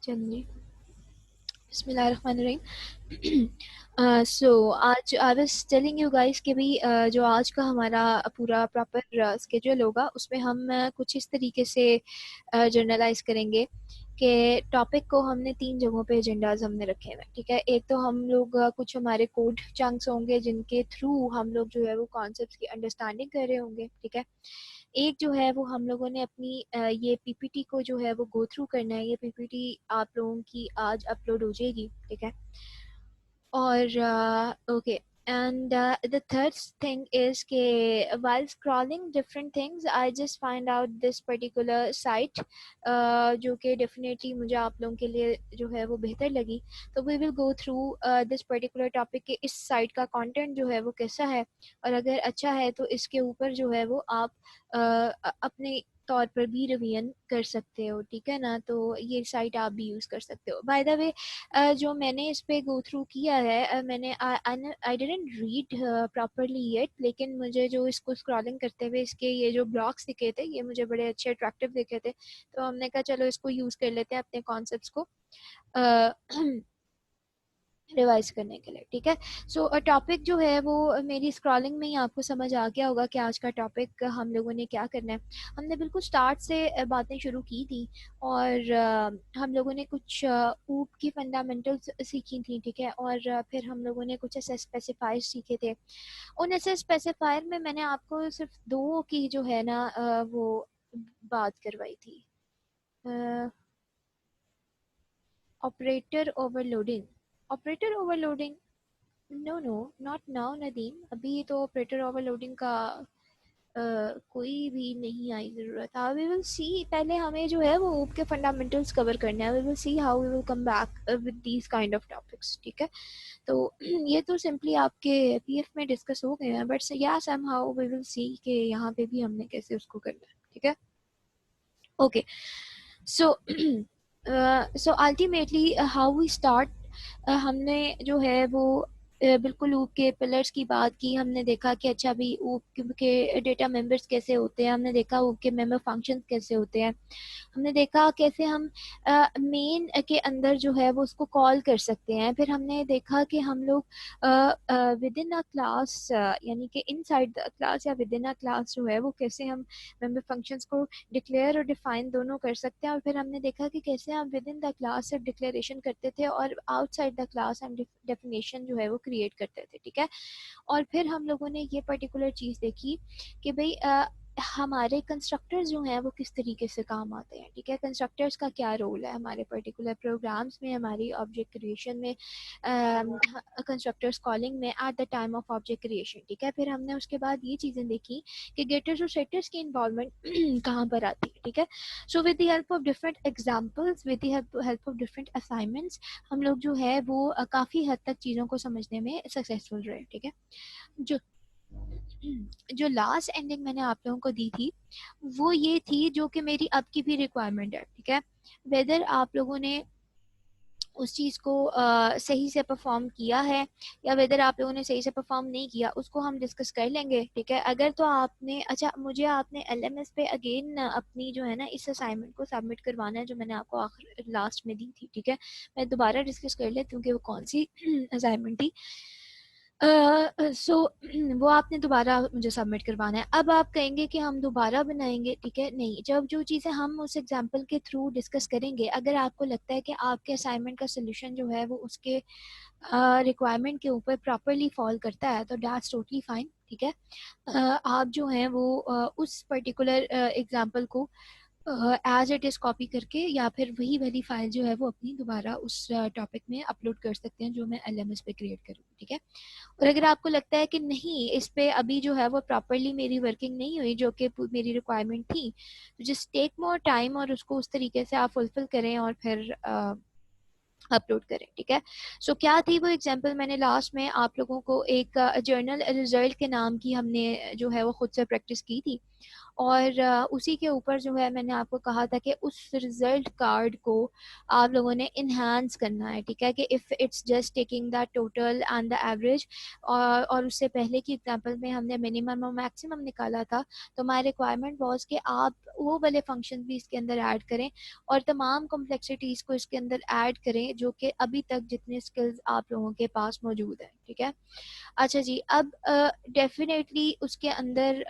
चलिए, बिस्मिल्लाहिर्रहमानिर्रहीम। सो आज I was telling you guys कि भाई जो आज का हमारा पूरा प्रॉपर स्केड्यूल होगा उसमें हम कुछ इस तरीके से जर्नलाइज करेंगे कि टॉपिक को हमने 3 जगहों पे एजेंडाज हमने रखे हुए हैं, ठीक है। एक तो हम लोग कुछ हमारे कोड चंक्स होंगे जिनके थ्रू हम लोग जो है वो कॉन्सेप्ट्स की अंडरस्टैंडिंग कर रहे होंगे, ठीक है। एक जो है वो हम लोगों ने अपनी ये पीपीटी को जो है वो गो थ्रू करना है। ये पीपीटी आप लोगों की आज अपलोड हो जाएगी, ठीक है। और okay, and the third thing is के while scrolling different things I just find out this particular site जो कि डेफिनेटली मुझे आप लोगों के लिए जो है वो बेहतर लगी। तो we will go through this particular topic के इस साइट का कंटेंट जो है वो कैसा है, और अगर अच्छा है तो इसके ऊपर जो है वो आप अपने तौर पर भी रिवीजन कर सकते हो, ठीक है ना। तो ये साइट आप भी यूज़ कर सकते हो। बाय द वे जो मैंने इस पे गो थ्रू किया है, मैंने I didn't read properly yet, लेकिन मुझे जो इसको स्क्रॉलिंग करते हुए इसके ये जो ब्लॉग्स दिखे थे ये मुझे बड़े अच्छे अट्रैक्टिव दिखे थे। तो हमने कहा चलो इसको यूज़ कर लेते हैं अपने कॉन्सेप्ट्स को रिवाइज करने के लिए, ठीक है। सो टॉपिक जो है वो मेरी स्क्रॉलिंग में ही आपको समझ आ गया होगा कि आज का टॉपिक हम लोगों ने क्या करना है। हमने बिल्कुल स्टार्ट से बातें शुरू की थी, और हम लोगों ने कुछ ऊप की फंडामेंटल्स सीखी थी, ठीक है। और फिर हम लोगों ने कुछ ऐसे स्पेसिफायर सीखे थे। उन ऐसे स्पेसिफायर में मैंने आपको सिर्फ दो की जो है ना वो बात करवाई थी। Operator overloading, operator overloading, no no, not now Nadeem. अभी तो ऑपरेटर ओवरलोडिंग का कोई भी नहीं आई ज़रूरत। वी विल सी, पहले हमें जो है वो ऊप के फंडामेंटल्स कवर करना है। We will see how we will come back with these kind of topics, ठीक है। तो ये तो सिंपली आपके पीएफ में डिस्कस हो गए हैं, बट या somehow we will see कि यहाँ पे भी हमने कैसे उसको करना है, ठीक है। Okay, so so ultimately how we start, हमने जो है वो बिल्कुल ऊप के पिलर्स की बात की। हमने देखा कि अच्छा भी ऊप के डेटा मेंबर्स कैसे होते हैं, हमने देखा ऊप के मेंबर फंक्शंस कैसे होते हैं, हमने देखा कैसे हम मेन के अंदर जो है वो उसको कॉल कर सकते हैं। फिर हमने देखा कि हम लोग विद इन अ क्लास, यानी कि इनसाइड द क्लास या विद इन अ क्लास जो है वो कैसे हम मेंबर फंक्शंस को डिक्लेयर और डिफाइन दोनों कर सकते हैं। और फिर हमने देखा कि कैसे हम विद इन द क्लास सिर्फ डिक्लेरेशन करते थे और आउटसाइड द क्लास हम डेफिनेशन जो है वो क्रिएट करते थे, ठीक है। और फिर हम लोगों ने ये पर्टिकुलर चीज़ देखी कि भाई हमारे कंस्ट्रक्टर्स जो हैं वो किस तरीके से काम आते हैं, ठीक है। कंस्ट्रक्टर्स का क्या रोल है हमारे पर्टिकुलर प्रोग्राम्स में, हमारी ऑब्जेक्ट क्रिएशन में, कंस्ट्रक्टर्स कॉलिंग में at the time of object creation, ठीक है। फिर हमने उसके बाद ये चीज़ें देखी कि गेटर्स और सेटर्स की इन्वॉल्वमेंट कहाँ पर आती है, ठीक है। So with the help of different examples, with the help of different assignments, हम लोग जो है वो काफ़ी हद तक चीज़ों को समझने में सक्सेसफुल रहे, ठीक है। जो जो लास्ट एंडिंग मैंने आप लोगों को दी थी वो ये थी जो कि मेरी अब की भी रिक्वायरमेंट है, ठीक है। वेदर आप लोगों ने उस चीज़ को सही से परफॉर्म किया है या वेदर आप लोगों ने सही से परफॉर्म नहीं किया, उसको हम डिस्कस कर लेंगे, ठीक है। अगर तो आपने अच्छा मुझे आपने एलएमएस पे अगेन अपनी जो है ना इस असाइनमेंट को सबमिट करवाना है जो मैंने आपको आखिर लास्ट में दी थी, ठीक है। मैं दोबारा डिस्कस कर लेती हूँ कि वो कौन सी असाइनमेंट थी। सो वो आपने दोबारा मुझे सबमिट करवाना है। अब आप कहेंगे कि हम दोबारा बनाएंगे, ठीक है। नहीं, जब जो चीज़ें हम उस एग्जाम्पल के थ्रू डिस्कस करेंगे, अगर आपको लगता है कि आपके असाइनमेंट का सोल्यूशन जो है वो उसके रिक्वायरमेंट के ऊपर प्रॉपरली फॉल करता है तो दैट्स टोटली फाइन, ठीक है। आप जो हैं वो उस पर्टिकुलर एग्जाम्पल को एज इट इज़ कॉपी करके या फिर वही वाली फाइल जो है वो अपनी दोबारा उस टॉपिक में अपलोड कर सकते हैं जो मैं एलएमएस पे क्रिएट करूँगी, ठीक है। और अगर आपको लगता है कि नहीं इस पे अभी जो है वो प्रॉपरली मेरी वर्किंग नहीं हुई जो कि मेरी रिक्वायरमेंट थी, तो जस्ट टेक मोर टाइम और उसको उस तरीके से आप फुलफिल करें और फिर अपलोड करें, ठीक है। सो क्या थी वो एग्जांपल, मैंने लास्ट में आप लोगों को एक जर्नल रिजल्ट के नाम की हमने जो है वो खुद से प्रैक्टिस की थी। और उसी के ऊपर जो है मैंने आपको कहा था कि उस रिजल्ट कार्ड को आप लोगों ने इन्हांस करना है, ठीक है, कि if it's just taking the total and the average, और उससे पहले की एग्जांपल में हमने मिनिमम और मैक्सिमम निकाला था, तो माय रिक्वायरमेंट वाज कि आप वो वाले फंक्शन भी इसके अंदर ऐड करें और तमाम कॉम्प्लेक्सिटीज़ को इसके अंदर ऐड करें जो कि अभी तक जितने स्किल्स आप लोगों के पास मौजूद हैं, ठीक है। अच्छा जी, अब डेफिनेटली उसके अंदर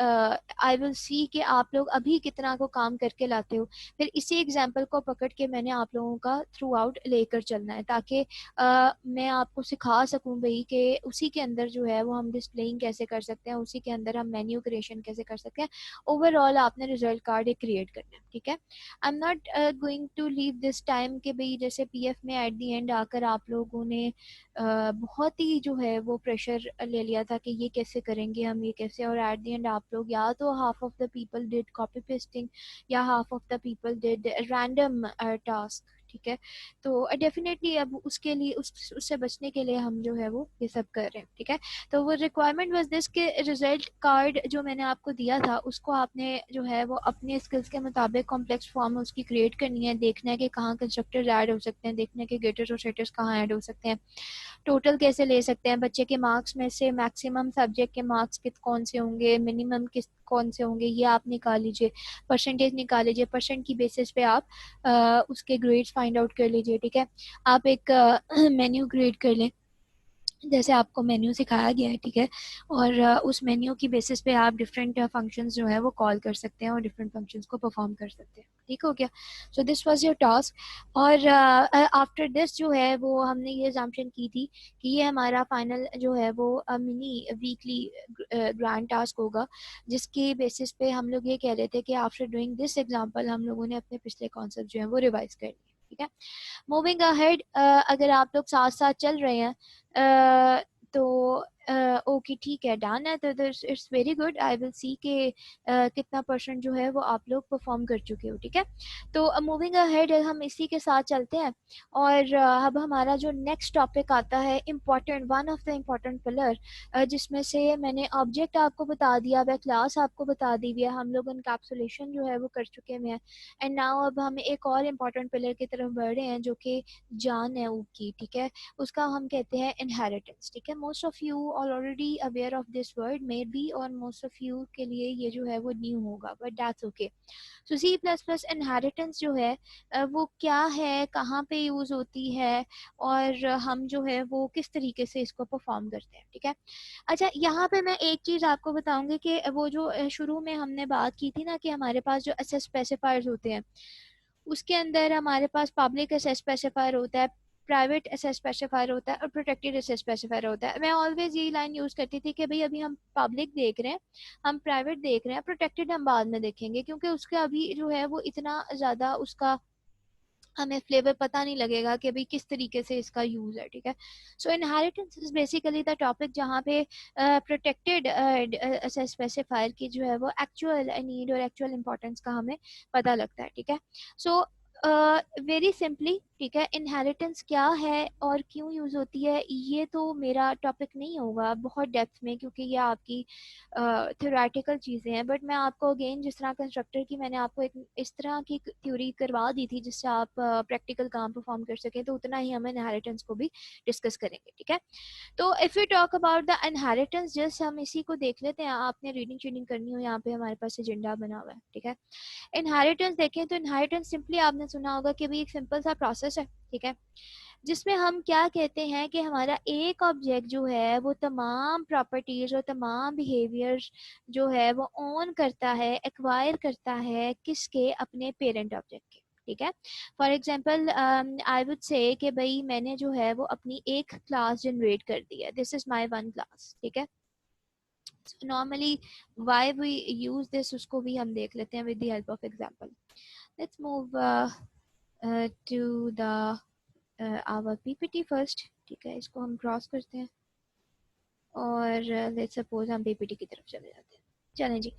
आई विल सी कि आप लोग अभी कितना को काम करके लाते हो, फिर इसी एग्जांपल को पकड़ के मैंने आप लोगों का थ्रू आउट लेकर चलना है, ताकि मैं आपको सिखा सकूं भाई कि उसी के अंदर जो है वो हम डिस्प्लेइंग कैसे कर सकते हैं, उसी के अंदर हम मेन्यू क्रिएशन कैसे कर सकते हैं। ओवरऑल आपने रिजल्ट कार्ड एक क्रिएट करना है, ठीक है। I am not going to leave this time कि भाई जैसे पीएफ में एट द एंड आकर आप लोगों ने बहुत ही जो है वो प्रेशर ले लिया था कि ये कैसे करेंगे हम, ये कैसे, और एट द एंड आप लोग या तो half of the people did copy pasting या half of the people did random task, ठीक है। तो डेफिनेटली अब उसके लिए उससे बचने के लिए हम जो है वो ये सब कर रहे हैं, ठीक है। तो वो रिक्वायरमेंट वाज दिस के रिजल्ट कार्ड जो मैंने आपको दिया था उसको आपने जो है वो अपने स्किल्स के मुताबिक कॉम्प्लेक्स फॉर्म में उसकी क्रिएट करनी है, देखना है कि कहाँ कंस्ट्रक्टर्स ऐड हो सकते हैं, देखना है कि गेटर्स और सेटर्स कहाँ ऐड हो सकते हैं, टोटल कैसे ले सकते हैं, बच्चे के मार्क्स में से मैक्सिमम सब्जेक्ट के मार्क्स कित कौन से होंगे, मिनिमम किस कौन से होंगे, ये आप निकाल लीजिए, परसेंटेज निकाल लीजिए, परसेंट की बेसिस पे आप उसके ग्रेड्स फाइंड आउट कर लीजिए, ठीक है। आप एक मेन्यू क्रिएट कर लें जैसे आपको मेन्यू सिखाया गया है, ठीक है, और उस मेन्यू की बेसिस पे आप डिफरेंट फंक्शंस जो है वो कॉल कर सकते हैं और डिफरेंट फंक्शंस को परफॉर्म कर सकते हैं, ठीक हो गया। So this was your task, और आफ्टर दिस जो है वो हमने ये एग्जाम्पशन की थी कि ये हमारा फाइनल जो है वो मिनी वीकली ग्रांड टास्क होगा, जिसकी बेसिस पे हम लोग ये कह रहे थे कि आफ्टर डूइंग दिस एग्जाम्पल हम लोगों ने अपने पिछले कॉन्सेप्ट जो है वो रिवाइज कर लिए, ठीक है। मूविंग अहेड, अगर आप लोग साथ साथ चल रहे हैं तो ओके ठीक है, डन है, तो it's very good. I will see के कितना परसेंट जो है वो आप लोग परफॉर्म कर चुके हो, ठीक है। तो मूविंग अहेड हम इसी के साथ चलते हैं, और अब हमारा जो नेक्स्ट टॉपिक आता है important, one of the important pillar, जिसमें से मैंने ऑब्जेक्ट आपको बता दिया है, क्लास आपको बता दी हुई है, हम लोग इनकैप्सुलेशन जो है वो कर चुके हैं, एंड नाउ अब हम एक और इम्पॉर्टेंट पिलर की तरफ बढ़ रहे हैं जो कि जान है ऊकी, ठीक है, उसका हम कहते हैं इनहेरिटेंस, ठीक है। Most of you are already aware of this word maybe, और मोस्ट ऑफ यू के लिए ये जो है वो न्यू होगा, but that's okay. So C plus plus inheritance जो है वो क्या है, कहाँ पे यूज़ होती है, और हम जो है वो किस तरीके से इसको परफॉर्म करते हैं, ठीक है। अच्छा, यहाँ पे मैं एक चीज़ आपको बताऊंगी कि वो जो शुरू में हमने बात की थी ना कि हमारे पास जो एसेस स्पेसिफायर्स होते हैं उसके अंदर हमारे पास पब्लिक एसेस स्पेसिफायर होता है, प्राइवेट एसेस स्पेसिफायर होता है, और प्रोटेक्टेड एसेस स्पेसिफायर होता है। मैं ऑलवेज ये लाइन यूज़ करती थी कि भाई अभी हम पब्लिक देख रहे हैं, हम प्राइवेट देख रहे हैं, प्रोटेक्टेड हम बाद में देखेंगे, क्योंकि उसका अभी जो है वो इतना ज़्यादा उसका हमें फ्लेवर पता नहीं लगेगा कि भाई किस तरीके से इसका यूज़ है, ठीक है। So inheritance is basically the topic जहाँ पे प्रोटेक्टेड स्पेसिफायर की जो है वो एक्चुअल नीड और एक्चुअल इंपॉर्टेंस का हमें पता लगता है, ठीक है। सो वेरी सिंपली, ठीक है, इनहेरिटेंस क्या है और क्यों यूज़ होती है ये तो मेरा टॉपिक नहीं होगा बहुत डेप्थ में, क्योंकि ये आपकी थ्योरेटिकल चीज़ें हैं, बट मैं आपको अगेन जिस तरह कंस्ट्रक्टर की मैंने आपको एक इस तरह की थ्योरी करवा दी थी जिससे आप प्रैक्टिकल काम परफॉर्म कर सकें, तो उतना ही हम इनहेरिटेंस को भी डिस्कस करेंगे, ठीक है। तो if you talk about the inheritance, just हम इसी को देख लेते हैं, आपने रीडिंग शीडिंग करनी हो, यहाँ पे हमारे पास एजेंडा बना हुआ है, ठीक है। इनहेरिटेंस देखें तो इनहेरिटेंस सिंपली आपने सुना होगा कि भाई एक सिंपल सा प्रोसेस है, ठीक है, जिसमें हम क्या कहते हैं कि हमारा एक ऑब्जेक्ट जो है वो तमाम प्रॉपर्टीज और तमाम बिहेवियर्स जो है वो ओन करता है, एक्वायर करता है किसके, अपने पेरेंट ऑब्जेक्ट के, ठीक है। For example I would say कि भाई मैंने जो है वो अपनी एक क्लास जनरेट कर दी है, this is my one class, ठीक है। Normally why we use this उसको भी हम देख लेते हैं with the help of example. Let's move to the our PPT first, ठीक है, इसको हम क्रॉस करते हैं और लेट्स सपोज हम पीपीटी की तरफ चले जाते हैं। चलें जी,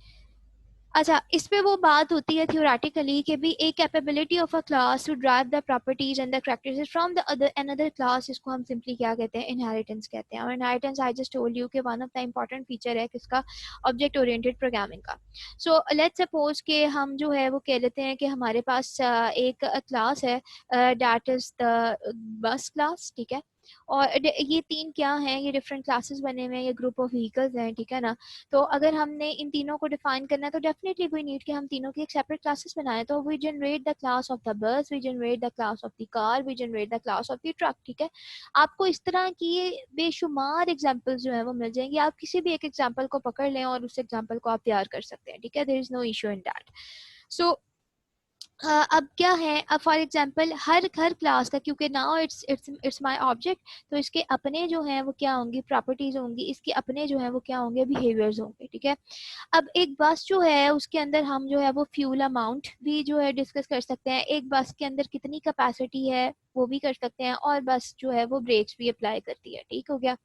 अच्छा, इस पे वो बात होती है थियोरेटिकली कि भी एक capability of a class to drive the properties and the characteristics from the other another class, इसको हम सिंपली क्या कहते हैं, इनहेरिटेंस कहते हैं। और inheritance I just told you कि one of the important feature है किसका, ऑब्जेक्ट ओरिएंटेड प्रोग्रामिंग का। सो लेट्स सपोज कि हम जो है वो कह लेते हैं कि हमारे पास एक क्लास है that is the bus class, ठीक है। और ये तीन क्या हैं, ये डिफरेंट क्लासेस बने हुए हैं, ये ग्रुप ऑफ व्हीकल्स हैं, ठीक है ना। तो अगर हमने इन तीनों को डिफाइन करना है तो डेफिनेटली वी नीड कि हम तीनों की एक सेपरेट क्लासेस बनाएं। तो we generate the class of the bus, we generate the class of the car, we generate the class of the truck, ठीक है। आपको इस तरह की बेशुमार एग्जांपल्स जो है वो मिल जाएंगी, आप किसी भी एक एग्जांपल को पकड़ लें और उस एग्जांपल को आप तैयार कर सकते हैं, ठीक है। There is no issue in that. So अब क्या है, अब फॉर एग्जांपल हर हर क्लास का, क्योंकि नाउ इट्स माय ऑब्जेक्ट, तो इसके अपने जो हैं वो क्या होंगी, प्रॉपर्टीज होंगी, इसके अपने जो हैं वो क्या होंगे, बिहेवियर्स होंगे, ठीक है। अब एक बस जो है उसके अंदर हम जो है वो फ्यूल अमाउंट भी जो है डिस्कस कर सकते हैं, एक बस के अंदर कितनी कैपेसिटी है वो भी कर सकते हैं, और बस जो है वो ब्रेक्स भी अप्लाई करती है, ठीक हो गया।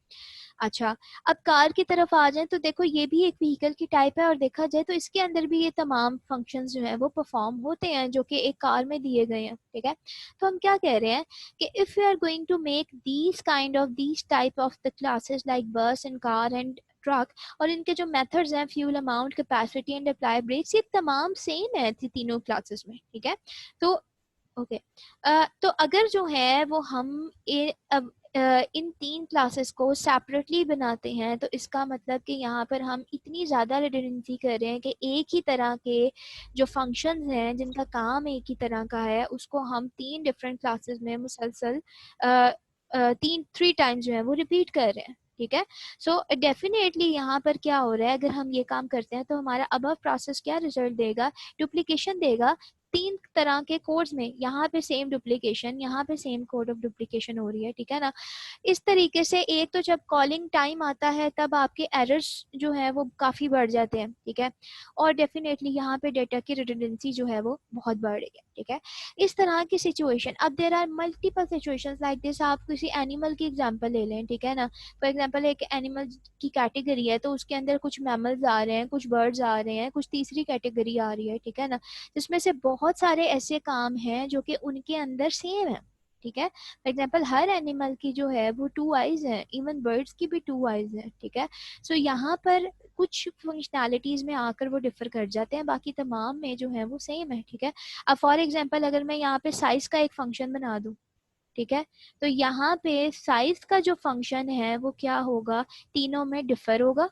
अच्छा, अब कार की तरफ आ जाए तो देखो ये भी एक व्हीकल की टाइप है, और देखा जाए तो इसके अंदर भी ये तमाम फंक्शंस जो है वो परफॉर्म होते हैं जो कि एक कार में दिए गए हैं, ठीक है। तो हम क्या कह रहे हैं कि if you are going to make these kind of these type of the classes like bus and car and truck, और इनके जो मेथड्स हैं, fuel amount, capacity and apply brakes, ये तमाम सेम है तीनों क्लासेस में, ठीक है। तो ओके, तो अगर जो है वो हम अब इन तीन क्लासेस को सेपरेटली बनाते हैं तो इसका मतलब कि यहाँ पर हम इतनी ज़्यादा रिडंडेंसी कर रहे हैं कि एक ही तरह के जो फंक्शंस हैं जिनका काम एक ही तरह का है उसको हम तीन डिफरेंट क्लासेस में मुसलसल तीन थ्री टाइम्स जो है वो रिपीट कर रहे हैं, ठीक है। सो डेफिनेटली यहाँ पर क्या हो रहा है, अगर हम ये काम करते हैं तो हमारा अबव प्रोसेस क्या रिजल्ट देगा, डुप्लीकेशन देगा। तीन तरह के कोड्स में यहाँ पे सेम डुप्लीकेशन, यहाँ पे सेम कोड ऑफ डुप्लीकेशन हो रही है, ठीक है ना। इस तरीके से एक तो जब कॉलिंग टाइम आता है तब आपके एरर्स जो है वो काफ़ी बढ़ जाते हैं, ठीक है। और डेफिनेटली यहाँ पे डेटा की रिडंडेंसी जो है वो बहुत बढ़ रही है, ठीक है। इस तरह की सिचुएशन, अब there are multiple situations like this, आप किसी एनिमल की एग्जांपल ले लें, ठीक है ना। फॉर एग्जांपल एक एनिमल की कैटेगरी है तो उसके अंदर कुछ मैमल्स आ रहे हैं, कुछ बर्ड्स आ रहे हैं, कुछ तीसरी कैटेगरी आ रही है, ठीक है ना, जिसमें से बहुत सारे ऐसे काम हैं जो कि उनके अंदर सेम है, ठीक है। फॉर एग्जाम्पल हर एनिमल की जो है वो टू आइज है, इवन बर्ड्स की भी टू आइज है, ठीक है। सो यहाँ पर कुछ फंक्शनैलिटीज में आकर वो डिफर कर जाते हैं, बाकी तमाम में जो है वो सेम है, ठीक है। अब फॉर एग्जाम्पल अगर मैं यहाँ पे साइज का एक फंक्शन बना दूँ, ठीक है, तो यहाँ पे साइज का जो फंक्शन है वो क्या होगा, तीनों में डिफर होगा।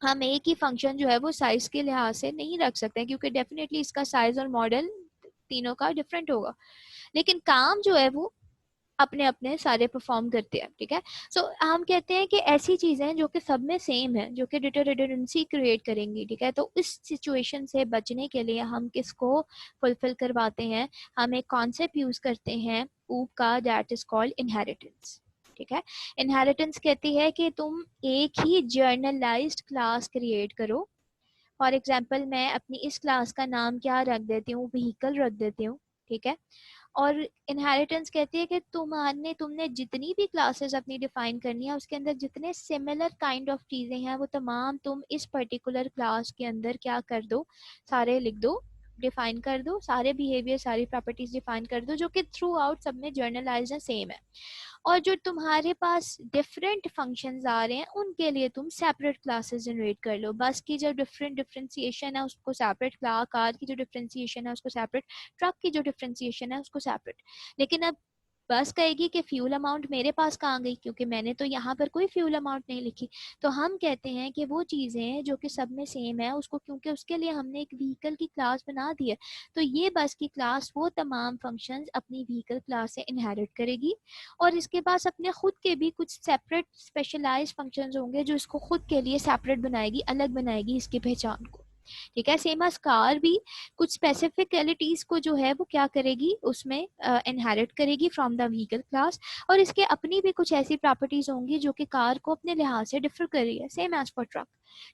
हम एक ही फंक्शन जो है वो साइज के लिहाज से नहीं रख सकते क्योंकि डेफिनेटली इसका साइज और मॉडल तीनों का डिफरेंट होगा, लेकिन काम जो है वो अपने अपने सारे परफॉर्म करते हैं, ठीक है। सो हम कहते हैं कि ऐसी चीजें जो कि सब में सेम है जो कि डेटा रिडंडेंसी क्रिएट करेंगी, ठीक है। तो इस सिचुएशन से बचने के लिए हम किसको फुलफिल करवाते हैं, हम एक कॉन्सेप्ट यूज करते हैं ऊप का, दैट इज कॉल्ड इनहेरिटेंस, ठीक है। इनहेरिटेंस कहती है कि तुम एक ही जर्नलाइज्ड क्लास क्रिएट करो। फॉर एग्जाम्पल मैं अपनी इस क्लास का नाम क्या रख देती हूँ, व्हीकल रख देती हूँ, ठीक है। और इनहेरिटेंस कहती है कि तुमने जितनी भी क्लासेस अपनी डिफाइन करनी है उसके अंदर जितने सिमिलर काइंड ऑफ चीजें हैं वो तमाम तुम इस पर्टिकुलर क्लास के अंदर क्या कर दो, सारे लिख दो, डिफाइन कर दो, सारे बिहेवियर सारी प्रॉपर्टीज डिफाइन कर दो जो कि थ्रू आउट सब में जर्नलाइज है, सेम है। और जो तुम्हारे पास डिफरेंट फंक्शंस आ रहे हैं उनके लिए तुम सेपरेट क्लासेस जनरेट कर लो। बस की जो डिफरेंशिएशन है उसको सेपरेट, कार की जो डिफरेंशिएशन है उसको सेपरेट, ट्रक की जो डिफरेंशिएशन है उसको सेपरेट। लेकिन अब बस कहेगी कि फ्यूल अमाउंट मेरे पास कहाँ गई, क्योंकि मैंने तो यहाँ पर कोई फ्यूल अमाउंट नहीं लिखी। तो हम कहते हैं कि वो चीज़ें जो कि सब में सेम है उसको, क्योंकि उसके लिए हमने एक व्हीकल की क्लास बना दी है, तो ये बस की क्लास वो तमाम फंक्शंस अपनी व्हीकल क्लास से इनहेरिट करेगी। और इसके पास अपने खुद के भी कुछ सेपरेट स्पेशलाइज्ड फंक्शंस होंगे जो इसको खुद के लिए सेपरेट बनाएगी, अलग बनाएगी इसकी पहचान को, ठीक है। सेम एज कार भी कुछ स्पेसिफिकलिटीज को जो है वो क्या करेगी, उसमें इनहेरिट करेगी फ्रॉम द व्हीकल क्लास, और इसके अपनी भी कुछ ऐसी प्रॉपर्टीज होंगी जो कि कार को अपने लिहाज से डिफर कर रही है, सेम एज फॉर ट्रक,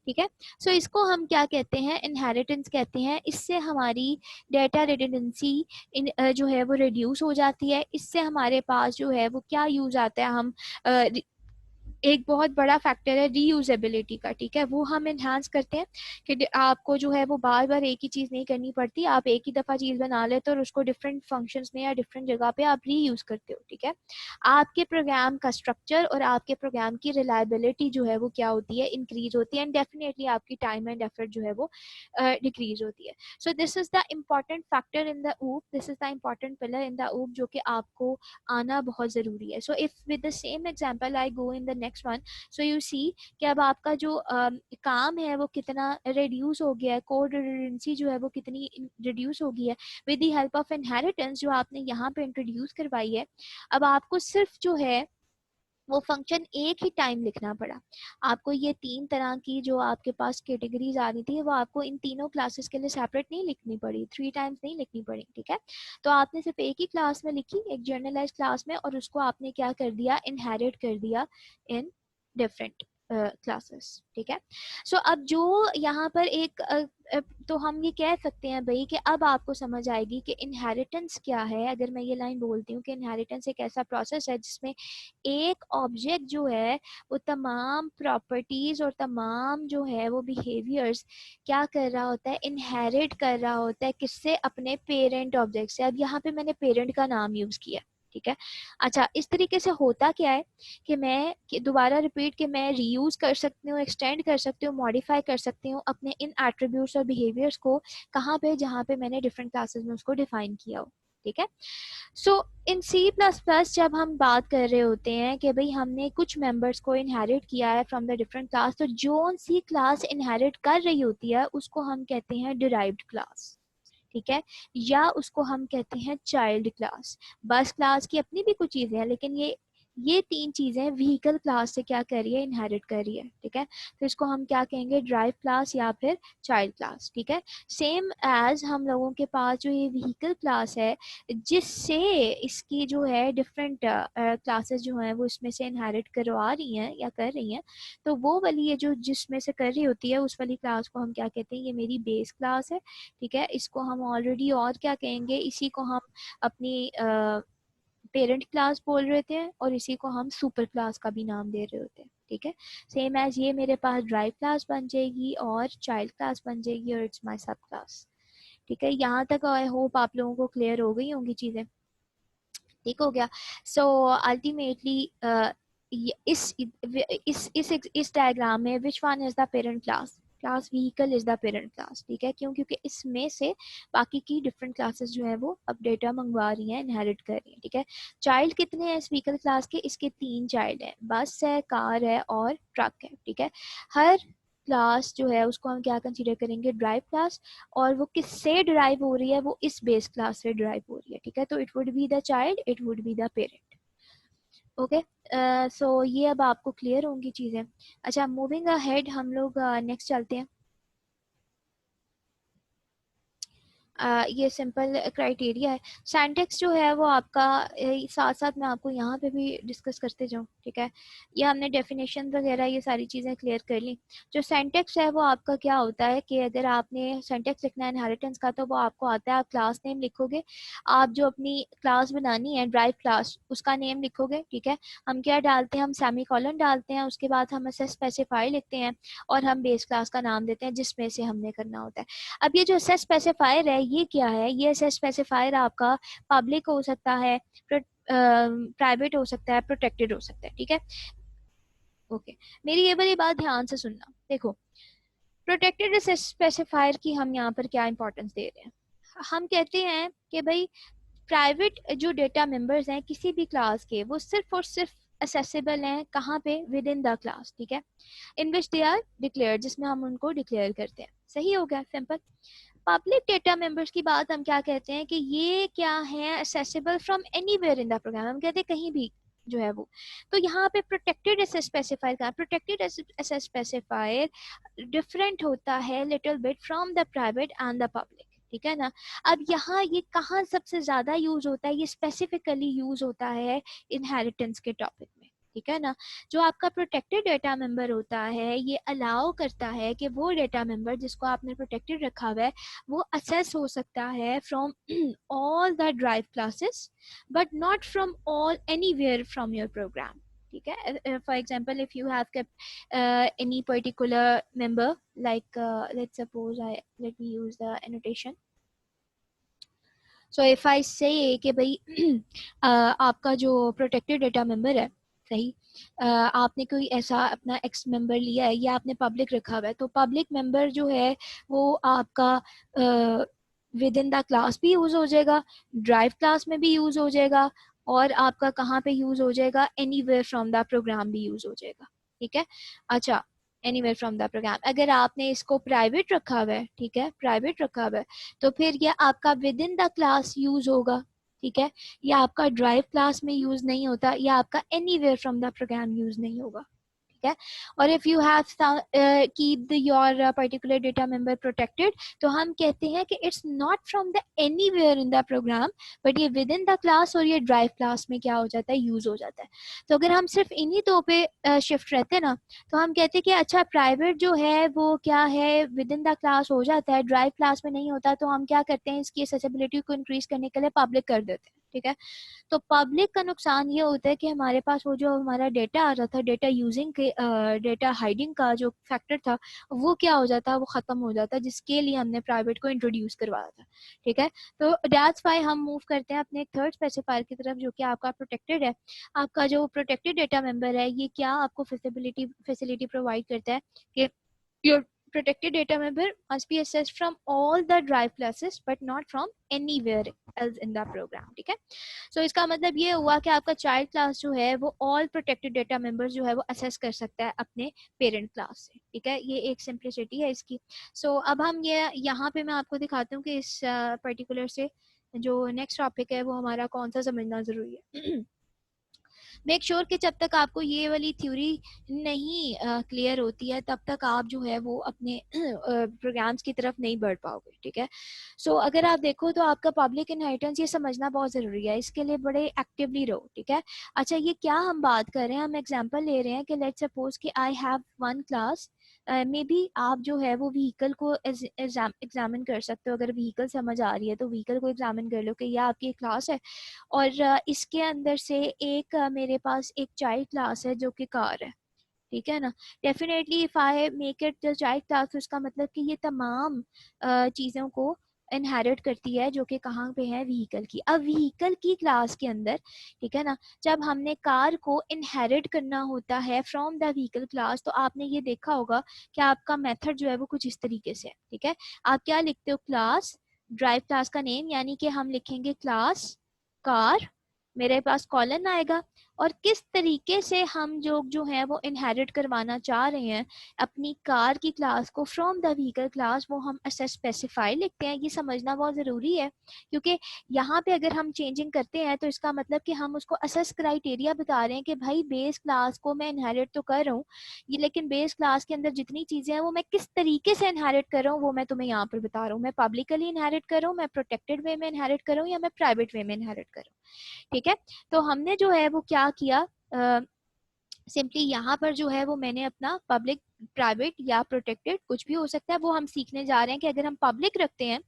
ठीक है। सो इसको हम क्या कहते हैं, इनहेरिटेंस कहते हैं। इससे हमारी डेटा रिडंडेंसी जो है वो रिड्यूस हो जाती है। इससे हमारे पास जो है वो क्या यूज आता है, हम एक बहुत बड़ा फैक्टर है रीयूजेबिलिटी का, ठीक है, वो हम एनहांस करते हैं कि आपको जो है वो बार बार एक ही चीज़ नहीं करनी पड़ती, आप एक ही दफ़ा चीज़ बना लेते हो और उसको डिफरेंट फंक्शंस में या डिफरेंट जगह पे आप रीयूज़ करते हो, ठीक है। आपके प्रोग्राम का स्ट्रक्चर और आपके प्रोग्राम की रिलायबिलिटी जो है वो क्या होती है, इंक्रीज होती है, एंड डेफिनेटली आपकी टाइम एंड एफर्ट जो है वो डिक्रीज होती है। So this is the important factor in the OOP, this is the important pillar in the OOP जो कि आपको आना बहुत ज़रूरी है। So if with the same example I go in the next one, so you see कि अब आपका जो काम है वो कितना रिड्यूस हो गया है, कोड रिडंडेंसी जो है वो कितनी रिड्यूस हो गई है with the help of inheritance जो आपने यहाँ पे इंट्रोड्यूस करवाई है। अब आपको सिर्फ जो है वो फंक्शन एक ही टाइम लिखना पड़ा। आपको ये तीन तरह की जो आपके पास कैटेगरीज आ रही थी वो आपको इन तीनों क्लासेस के लिए सेपरेट नहीं लिखनी पड़ी, थ्री टाइम्स नहीं लिखनी पड़ी, ठीक है। तो आपने सिर्फ एक ही क्लास में लिखी, एक जर्नलाइज क्लास में, और उसको आपने क्या कर दिया, इनहेरिट कर दिया इन डिफरेंट क्लासेस, ठीक है। सो अब जो यहाँ पर एक तो हम ये कह सकते हैं भाई कि अब आपको समझ आएगी कि इनहेरिटेंस क्या है। अगर मैं ये लाइन बोलती हूँ कि इनहेरिटेंस एक ऐसा प्रोसेस है जिसमें एक ऑब्जेक्ट जो है वो तमाम प्रॉपर्टीज और तमाम जो है वो बिहेवियर्स क्या कर रहा होता है, इनहेरिट कर रहा होता है, किससे, अपने पेरेंट ऑब्जेक्ट से। अब यहाँ पे मैंने पेरेंट का नाम यूज किया, ठीक है। अच्छा, इस तरीके से होता क्या है कि मैं दोबारा रिपीट कि मैं रीयूज कर सकती हूँ, एक्सटेंड कर सकती हूँ, मॉडिफाई कर सकती हूँ अपने इन एट्रीब्यूट्स और बिहेवियर्स को, कहाँ पे, जहाँ पे मैंने डिफरेंट क्लासेस में उसको डिफाइन किया हो, ठीक है। सो इन सी प्लस प्लस जब हम बात कर रहे होते हैं कि भाई हमने कुछ मेंबर्स को इनहेरिट किया है फ्रॉम द डिफरेंट क्लास, तो जो सी क्लास इनहेरिट कर रही होती है उसको हम कहते हैं डिराइव्ड क्लास, ठीक है, या उसको हम कहते हैं चाइल्ड क्लास। बस क्लास की अपनी भी कुछ चीजें हैं, लेकिन ये तीन चीजें व्हीकल क्लास से क्या कर रही है, इनहेरिट कर रही है, ठीक है। तो इसको हम क्या कहेंगे, ड्राइव क्लास या फिर चाइल्ड क्लास, ठीक है। सेम एज हम लोगों के पास जो ये व्हीकल क्लास है जिससे इसकी जो है डिफरेंट क्लासेस जो हैं वो इसमें से इनहेरिट करवा रही हैं या कर रही हैं, तो वो वाली ये जो जिसमें से कर रही होती है उस वाली क्लास को हम क्या कहते हैं, ये मेरी बेस क्लास है, ठीक है। इसको हम ऑलरेडी और क्या कहेंगे, इसी को हम अपनी पेरेंट क्लास बोल रहे थे और इसी को हम सुपर क्लास का भी नाम दे रहे होते हैं, ठीक है। सेम एज ये मेरे पास ड्राइव क्लास बन जाएगी और चाइल्ड क्लास बन जाएगी और इट्स माय सब क्लास, ठीक है। यहाँ तक आई होप आप लोगों को क्लियर हो गई होंगी चीज़ें, ठीक हो गया। सो अल्टीमेटली इस डायग्राम में which one is the parent class, class vehicle is the parent class, ठीक है। क्यों, क्योंकि इसमें से बाकी की डिफरेंट क्लासेस जो है वो अब डेटा मंगवा रही हैं, इनहेरिट कर रही हैं, ठीक है। चाइल्ड कितने हैं इस व्हीकल क्लास के, इसके तीन चाइल्ड हैं, बस है, कार है और ट्रक है, ठीक है। हर क्लास जो है उसको हम क्या कंसीडर करेंगे, ड्राइव क्लास, और वो किससे ड्राइव हो रही है, वो इस बेस क्लास से ड्राइव हो रही है, ठीक है। तो it would be the child, it would be the parent, okay. So ये अब आपको क्लियर होंगी चीज़ें। अच्छा, मूविंग अहेड हम लोग नेक्स्ट चलते हैं। ये सिंपल क्राइटेरिया है। सिंटैक्स जो है वो आपका साथ साथ मैं आपको यहाँ पे भी डिस्कस करते जाऊँ, ठीक है। ये हमने डेफिनेशन वगैरह ये सारी चीज़ें क्लियर कर ली। जो सिंटैक्स है वो आपका क्या होता है कि अगर आपने सिंटैक्स लिखना है इनहेरिटेंस का तो वो आपको आता है, आप क्लास नेम लिखोगे, आप जो अपनी क्लास बनानी है ड्राइव क्लास उसका नेम लिखोगे, ठीक है। हम क्या डालते हैं, हम सेमी कॉलन डालते हैं, उसके बाद हम ऐसे स्पेसिफाई लिखते हैं और हम बेस क्लास का नाम देते हैं जिसमें से हमने करना होता है। अब ये जो एसेस स्पेसिफायर है ये क्या है, ये एसेस स्पेसिफायर आपका पब्लिक हो सकता है, प्राइवेट हो सकता है, प्रोटेक्टेड हो सकता है, ठीक है। ओके, मेरी ये वाली बात ध्यान से सुनना। देखो, प्रोटेक्टेड एसेस स्पेसिफायर की हम यहाँ पर क्या इंपॉर्टेंस दे रहे हैं, हम कहते हैं कि भाई प्राइवेट जो डेटा मेंबर्स हैं किसी भी क्लास के वो सिर्फ और सिर्फ असेसिबल हैं कहाँ पे, विद इन द क्लास, ठीक है, इन विच दे आर डिक्लेयर, जिसमें हम उनको डिक्लेयर करते हैं। सही हो गया, सिंपल। पब्लिक डेटा मेंबर्स की बात हम क्या कहते हैं कि ये क्या है, accessible from anywhere in the program, हम कहते हैं कहीं भी जो है वो। तो यहाँ पे प्रोटेक्टेड एसेस स्पेसिफायर का, प्रोटेक्टेड एसेस स्पेसिफायर डिफरेंट होता है little bit from the private and the public, ठीक है ना। अब यहाँ ये कहाँ सबसे ज्यादा यूज होता है, ये स्पेसिफिकली यूज होता है इनहेरिटेंस के टॉपिक में, ठीक है ना। जो आपका प्रोटेक्टेड डेटा मेंबर होता है ये अलाउ करता है कि वो डेटा मेंबर जिसको आपने प्रोटेक्टेड रखा हुआ है वो असेस हो सकता है from all the drive classes but not from all anywhere from your program, ठीक है। For example if you have kept any particular member like let's suppose I let me use the annotation. So if I say कि भाई आपका जो protected data member है, सही, आपने कोई ऐसा अपना एक्स मेंबर लिया है या आपने पब्लिक रखा हुआ है, तो पब्लिक मेंबर जो है वो आपका विद इन द क्लास भी यूज़ हो जाएगा, ड्राइव क्लास में भी यूज़ हो जाएगा, और आपका कहाँ पे यूज़ हो जाएगा, एनीवेयर फ्रॉम द प्रोग्राम भी यूज़ हो जाएगा। ठीक है। अच्छा, एनीवेयर फ्रॉम द प्रोग्राम। अगर आपने इसको प्राइवेट रखा हुआ है, ठीक है, प्राइवेट रखा हुआ है, तो फिर ये आपका with in the class use होगा। ठीक है। या आपका ड्राइव क्लास में यूज नहीं होता, या आपका anywhere from the program use नहीं होगा। ठीक है। और if you have keep the your particular data member protected, तो हम कहते हैं कि it's not from the anywhere in the program, but ये विद इन द क्लास और ये ड्राइव क्लास में क्या हो जाता है, यूज हो जाता है। तो अगर हम सिर्फ इन्हीं दो पे शिफ्ट रहते हैं ना, तो हम कहते हैं कि अच्छा प्राइवेट जो है वो क्या है, विद इन द क्लास हो जाता है, ड्राइव क्लास में नहीं होता, तो हम क्या करते हैं, इसकी एक्सेसिबिलिटी को इंक्रीज करने के लिए पब्लिक कर देते हैं। ठीक है। तो पब्लिक का नुकसान ये होता है कि हमारे पास वो जो हमारा डेटा आ रहा था, डेटा यूजिंग के डेटा हाइडिंग का जो फैक्टर था, वो क्या हो जाता है, वो ख़त्म हो जाता है, जिसके लिए हमने प्राइवेट को इंट्रोड्यूस करवाया था। ठीक है। तो दैट्स वाई हम मूव करते हैं अपने थर्ड स्पेसिफायर की तरफ, जो कि आपका प्रोटेक्टेड है। आपका जो प्रोटेक्टेड डेटा मेंबर है, ये क्या आपको फैसिलिटी प्रोवाइड करता है कि your protected data member must be accessed from all the drive classes but not from anywhere else in the program। ठीक है। सो इसका मतलब ये हुआ कि आपका चाइल्ड क्लास जो है वो ऑल प्रोटेक्टेड डेटा मेंबर्स जो है वो असेस कर सकता है अपने पेरेंट क्लास से। ठीक है। ये एक सिंप्लिसिटी है इसकी। सो अब हम ये यहाँ पे मैं आपको दिखाती हूँ कि इस पर्टिकुलर से जो नेक्स्ट टॉपिक है वो हमारा कौन सा समझना ज़रूरी है। मेक श्योर कि जब तक आपको ये वाली थ्योरी नहीं क्लियर होती है, तब तक आप जो है वो अपने प्रोग्राम्स की तरफ नहीं बढ़ पाओगे। ठीक है। सो अगर आप देखो तो आपका पब्लिक इनहेरिटेंस ये समझना बहुत ज़रूरी है, इसके लिए बड़े एक्टिवली रहो। ठीक है। अच्छा, ये क्या हम बात कर रहे हैं, हम एग्जाम्पल ले रहे हैं कि लेट्स सपोज कि I have one class. May be आप जो है वो व्हीकल को एग्जामिन कर सकते हो। अगर व्हीकल समझ आ रही है तो व्हीकल को एग्जामिन कर लो कि यह आपकी क्लास है, और इसके अंदर से एक मेरे पास एक चाइल्ड क्लास है जो कि कार है। ठीक है ना। Definitely if I make it the child class, तो इसका मतलब कि ये तमाम चीज़ों को इनहेरिट करती है जो कि कहाँ पे है, व्हीकल की। अब व्हीकल की क्लास के अंदर, ठीक है ना, जब हमने कार को इनहेरिट करना होता है फ्रॉम द व्हीकल क्लास, तो आपने ये देखा होगा कि आपका मेथड जो है वो कुछ इस तरीके से है। ठीक है। आप क्या लिखते हो, क्लास ड्राइव क्लास का नेम, यानी कि हम लिखेंगे क्लास कार, मेरे पास कॉलन आएगा, और किस तरीके से हम जो है वो इनहेरिट करवाना चाह रहे हैं अपनी कार की क्लास को फ्रॉम द व्हीकल क्लास, वो हम असेस स्पेसिफाई लिखते हैं। ये समझना बहुत ज़रूरी है, क्योंकि यहाँ पे अगर हम चेंजिंग करते हैं तो इसका मतलब कि हम उसको असेस क्राइटेरिया बता रहे हैं कि भाई बेस क्लास को मैं इनहेरिट तो कर रहा हूँ ये, लेकिन बेस क्लास के अंदर जितनी चीज़ें हैं वो मैं किस तरीके से इनहेरिट कर रहा हूँ वो मैं तुम्हें यहाँ पर बता रहा हूँ। मैं पब्लिकली इनहेरिट कर रहा हूँ, मैं प्रोटेक्टेड वे में इनहेरिट कर रहा हूँ, या मैं प्राइवेट वे में इनहेरिट कर रहा हूँ। ठीक है। तो हमने जो है वो क्या किया, सिंपली यहाँ पर जो है वो मैंने अपना पब्लिक, प्राइवेट या प्रोटेक्टेड कुछ भी हो सकता है, वो हम सीखने जा रहे हैं कि अगर हम पब्लिक रखते हैं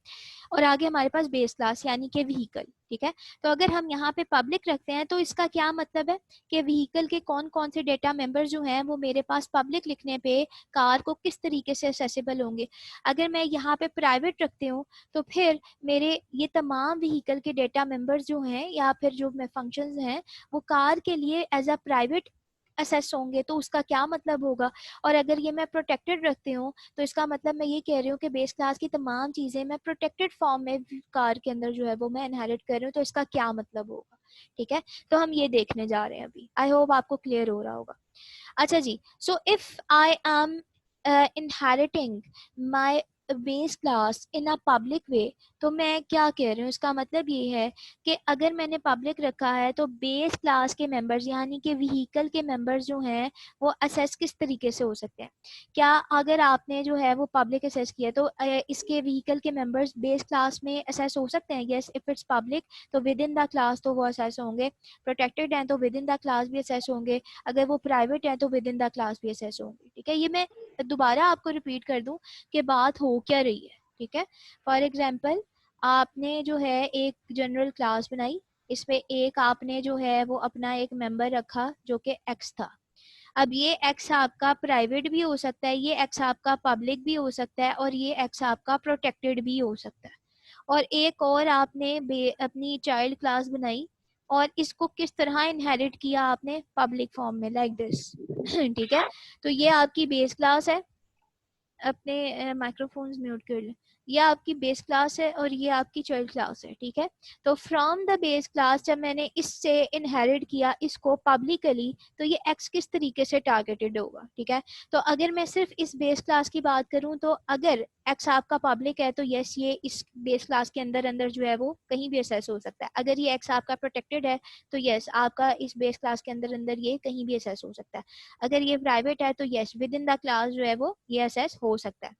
और आगे हमारे पास बेस क्लास यानी कि व्हीकल। ठीक है। तो अगर हम यहाँ पे पब्लिक रखते हैं तो इसका क्या मतलब है कि व्हीकल के कौन कौन से डेटा मेंबर्स जो हैं वो मेरे पास पब्लिक लिखने पे कार को किस तरीके से एक्सेसिबल होंगे। अगर मैं यहाँ पे प्राइवेट रखती हूँ तो फिर मेरे ये तमाम व्हीकल के डेटा मेंबर्स जो हैं या फिर जो फंक्शंस हैं वो कार के लिए एज अ प्राइवेट असेस होंगे, तो उसका क्या मतलब होगा। और अगर ये मैं प्रोटेक्टेड रखती हूँ तो इसका मतलब मैं ये कह रही हूँ कि बेस क्लास की तमाम चीज़ें मैं प्रोटेक्टेड फॉर्म में कार के अंदर जो है वो मैं इनहेरिट कर रही हूँ, तो इसका क्या मतलब होगा। ठीक है। तो हम ये देखने जा रहे हैं अभी, आई होप आपको क्लियर हो रहा होगा। अच्छा जी, so if I am inheriting my base class in a public way, तो मैं क्या कह रही हूँ, इसका मतलब ये है कि अगर मैंने पब्लिक रखा है तो बेस क्लास के मेंबर्स यानी कि व्हीकल के मेंबर्स जो हैं वो असेस किस तरीके से हो सकते हैं। क्या अगर आपने जो है वो पब्लिक असेस किया तो इसके व्हीकल के मेंबर्स बेस क्लास में असेस हो सकते हैं। यस, इफ इट्स पब्लिक तो विद इन द क्लास तो वो असेस होंगे, प्रोटेक्टेड हैं तो विद इन द क्लास भी असेस होंगे, अगर वो प्राइवेट है तो विद इन द क्लास भी असेस होंगे। ठीक है। ये मैं दोबारा आपको रिपीट कर दूं कि बात हो क्या रही है। ठीक है। फॉर एग्जाम्पल आपने जो है एक जनरल क्लास बनाई, इसमें एक आपने जो है वो अपना एक मेंबर रखा जो कि एक्स था। अब ये एक्स आपका प्राइवेट भी हो सकता है, ये एक्स आपका पब्लिक भी हो सकता है, और ये एक्स आपका प्रोटेक्टेड भी हो सकता है। और एक और आपने अपनी चाइल्ड क्लास बनाई और इसको किस तरह इनहेरिट किया आपने, पब्लिक फॉर्म में, लाइक दिस। ठीक है, तो ये आपकी बेस क्लास है। अपने माइक्रोफोन्स म्यूट कर लें। ये आपकी बेस क्लास है और ये आपकी चाइल्ड क्लास है। ठीक है, तो फ्रॉम द बेस क्लास जब मैंने इससे इनहेरिट किया इसको पब्लिकली, तो ये एक्स किस तरीके से टारगेटेड होगा। ठीक है, तो अगर मैं सिर्फ इस बेस क्लास की बात करूं तो अगर एक्स आपका पब्लिक है तो यस ये इस बेस क्लास के अंदर अंदर जो है वो कहीं भी असेस हो सकता है। अगर ये एक्स आपका प्रोटेक्टेड है तो यस आपका इस बेस क्लास के अंदर अंदर ये कहीं भी असेस हो सकता है। अगर ये प्राइवेट है तो yes with in the class जो है वो ये असेस हो सकता है।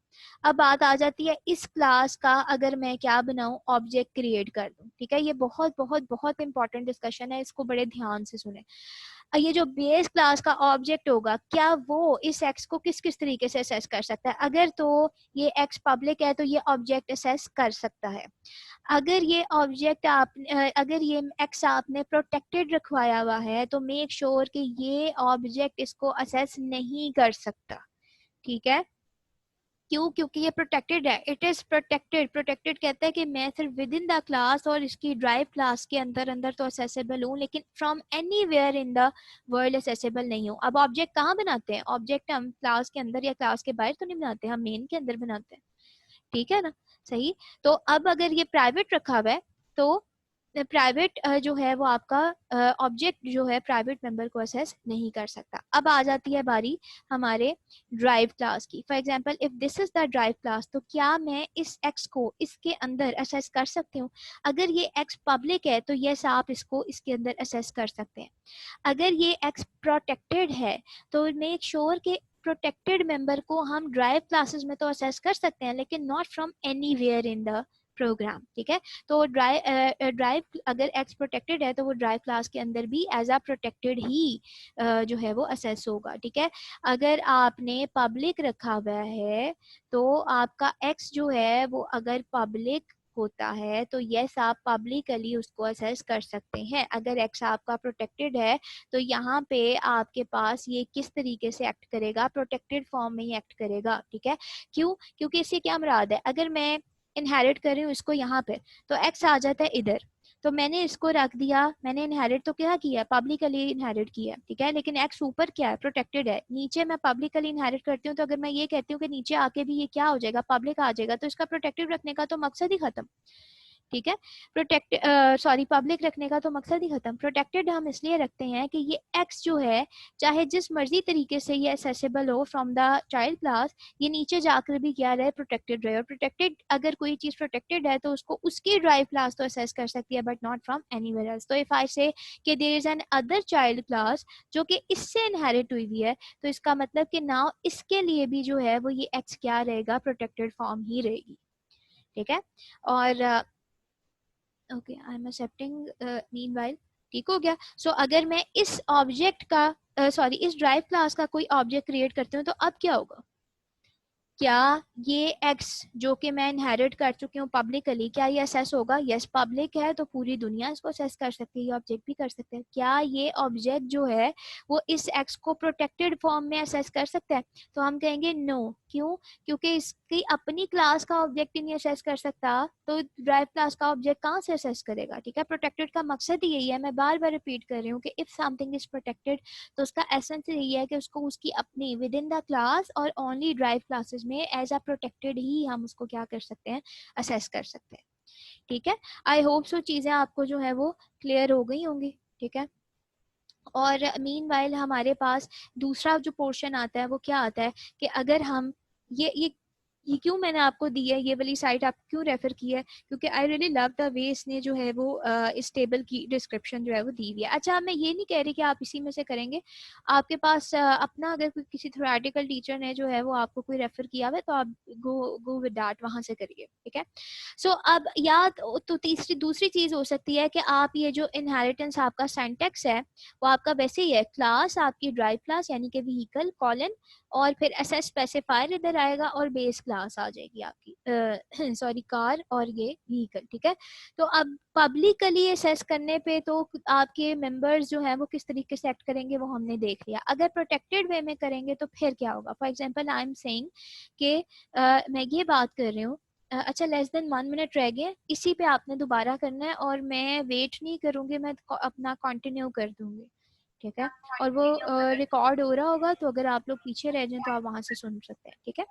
अब बात आ जाती है इस क्लास का अगर मैं क्या बनाऊं, ऑब्जेक्ट क्रिएट कर दूं। ठीक है, ये बहुत बहुत बहुत इंपॉर्टेंट डिस्कशन है, इसको बड़े ध्यान से सुने। ये जो बेस क्लास का ऑब्जेक्ट होगा क्या वो इस एक्स को किस किस तरीके से असेस कर सकता है। अगर तो ये एक्स पब्लिक है तो ये ऑब्जेक्ट असेस कर सकता है। अगर ये ऑब्जेक्ट आप अगर ये एक्स आपने प्रोटेक्टेड रखवाया हुआ है तो मेक श्योर कि ये ऑब्जेक्ट इसको असेस नहीं कर सकता। ठीक है, क्यों, क्योंकि ये प्रोटेक्टेड है। It is protected. प्रोटेक्टेड कहता है कि मैं सिर्फ विद इन द क्लास और इसकी ड्राइव क्लास के अंदर अंदर तो असेसेबल हूँ, लेकिन from anywhere in the world accessible नहीं हूँ। अब ऑब्जेक्ट कहाँ बनाते हैं, ऑब्जेक्ट हम क्लास के अंदर या क्लास के बाहर तो नहीं बनाते, हम मेन के अंदर बनाते हैं। ठीक है ना, सही। तो अब अगर ये प्राइवेट रखा हुआ है तो प्राइवेट जो है वो आपका ऑब्जेक्ट जो है प्राइवेट मेंबर को असेस नहीं कर सकता। अब आ जाती है बारी हमारे ड्राइव क्लास की। For example if this is the drive class, तो क्या मैं इस एक्स को इसके अंदर असेस कर सकती हूँ। अगर ये एक्स पब्लिक है तो यस आप इसको इसके अंदर असेस कर सकते हैं। अगर ये एक्स प्रोटेक्टेड है तो मेक श्योर के प्रोटेक्टेड मेंबर को हम ड्राइव क्लासेस में तो असेस कर सकते हैं लेकिन not from anywhere in the program. ठीक है, तो ड्राइव अगर एक्स प्रोटेक्टेड है तो वो ड्राइव क्लास के अंदर भी एज अ प्रोटेक्टेड ही जो है वो असेस होगा। ठीक है, अगर आपने पब्लिक रखा हुआ है तो आपका एक्स जो है वो अगर पब्लिक होता है तो यस आप पब्लिकली उसको असेस कर सकते हैं। अगर एक्स आपका प्रोटेक्टेड है तो यहाँ पे आपके पास ये किस तरीके से एक्ट करेगा, प्रोटेक्टेड फॉर्म में ही एक्ट करेगा। ठीक है, क्यों, क्योंकि इससे क्या मुराद है, अगर मैं इनहेरिट कर रही हूँ इसको यहाँ पे तो एक्स आ जाता है इधर, तो मैंने इसको रख दिया, मैंने इनहेरिट तो क्या किया, पब्लिकली इनहेरिट किया। ठीक है, लेकिन एक्स ऊपर क्या है, प्रोटेक्टेड है। नीचे मैं पब्लिकली इनहेरिट करती हूँ तो अगर मैं ये कहती हूँ कि नीचे आके भी ये क्या हो जाएगा, पब्लिक आ जाएगा, तो इसका प्रोटेक्टिव रखने का तो मकसद ही खत्म। ठीक है, प्रोटेक्ट सॉरी पब्लिक रखने का तो मकसद ही खत्म। प्रोटेक्टेड हम इसलिए रखते हैं कि ये एक्स जो है चाहे जिस मर्जी तरीके से ये असेसेबल हो फ्रॉम द चाइल्ड क्लास, ये नीचे जाकर भी क्या रहे, प्रोटेक्टेड रहे। और प्रोटेक्टेड अगर कोई चीज प्रोटेक्टेड है तो उसको उसकी ड्राइव क्लास तो असेस कर सकती है but not from anywhere else. तो इफ आई से कि there is another child class जो कि इससे इनहेरिट हुई हुई है, तो इसका मतलब कि नाउ इसके लिए भी जो है वो ये एक्स क्या रहेगा, प्रोटेक्टेड फॉर्म ही रहेगी। ठीक है, और okay I am accepting meanwhile. ठीक हो गया। सो अगर मैं इस ऑब्जेक्ट का सॉरी इस ड्राइव क्लास का कोई ऑब्जेक्ट क्रिएट करती हूँ तो अब क्या होगा, क्या ये एक्स जो कि मैं इनहेरिट कर चुकी हूँ पब्लिकली, क्या ये असेस होगा। यस पब्लिक है तो पूरी दुनिया इसको असेस कर सकती है, ये ऑब्जेक्ट भी कर सकते हैं। क्या ये ऑब्जेक्ट जो है वो इस एक्स को प्रोटेक्टेड फॉर्म में असेस कर सकता है, तो हम कहेंगे नो। क्यों, क्योंकि इसकी अपनी क्लास का ऑब्जेक्ट ही नहीं असेस कर सकता तो ड्राइव क्लास का ऑब्जेक्ट कहाँ से असेस करेगा। ठीक है, प्रोटेक्टेड का मकसद ही यही है, मैं बार बार रिपीट कर रही हूँ कि इफ समथिंग इज प्रोटेक्टेड तो उसका एसेंस यही है कि उसको उसकी अपनी विद इन द क्लास और ओनली ड्राइव क्लासेस में एज अ प्रोटेक्टेड ही हम उसको क्या कर सकते हैं, असेस कर सकते हैं। ठीक है, आई होप सो चीजें आपको जो है वो क्लियर हो गई होंगी। ठीक है, और मीनवाइल हमारे पास दूसरा जो पोर्शन आता है वो क्या आता है कि अगर हम ये क्यों मैंने आपको दी है, ये वाली साइट आप क्यों रेफर की है, क्योंकि I really love the way इसने जो है वो इस टेबल की डिस्क्रिप्शन जो है वो दी हुई है। अच्छा मैं ये नहीं कह रही कि आप इसी में से करेंगे, आपके पास अपना अगर कोई किसी थ्योरेटिकल टीचर ने जो है वो आपको कोई रेफर किया हुआ है तो आप गो विद दैट, वहां से करिए। ठीक है, सो अब या तो तीसरी दूसरी चीज हो सकती है कि आप ये जो इनहेरिटेंस आपका सिंटैक्स है वो आपका वैसे ही है, क्लास आपकी ड्राइव क्लास यानी कि व्हीकल कॉलन और फिर एसएस स्पेसिफायर इधर आएगा और बेस क्लास आ जाएगी आपकी सॉरी कार और ये व्हीकल, ठीक है। तो अब पब्लिकली एसेस करने पे तो आपके मेंबर्स जो है वो किस तरीके से एक्ट करेंगे वो हमने देख लिया। अगर प्रोटेक्टेड वे में करेंगे तो फिर क्या होगा? For example I am saying कि मैं ये बात कर रही हूँ, अच्छा लेस देन 1 मिनट रह गए, इसी पे आपने दोबारा करना है और मैं वेट नहीं करूंगी, मैं अपना कंटिन्यू कर दूंगी, ठीक है। और वो रिकॉर्ड हो रहा होगा, तो अगर आप लोग पीछे रह जाएं तो आप वहां से सुन सकते हैं, ठीक है।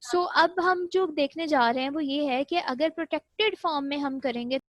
सो अब हम जो देखने जा रहे हैं वो ये है कि अगर प्रोटेक्टेड फॉर्म में हम करेंगे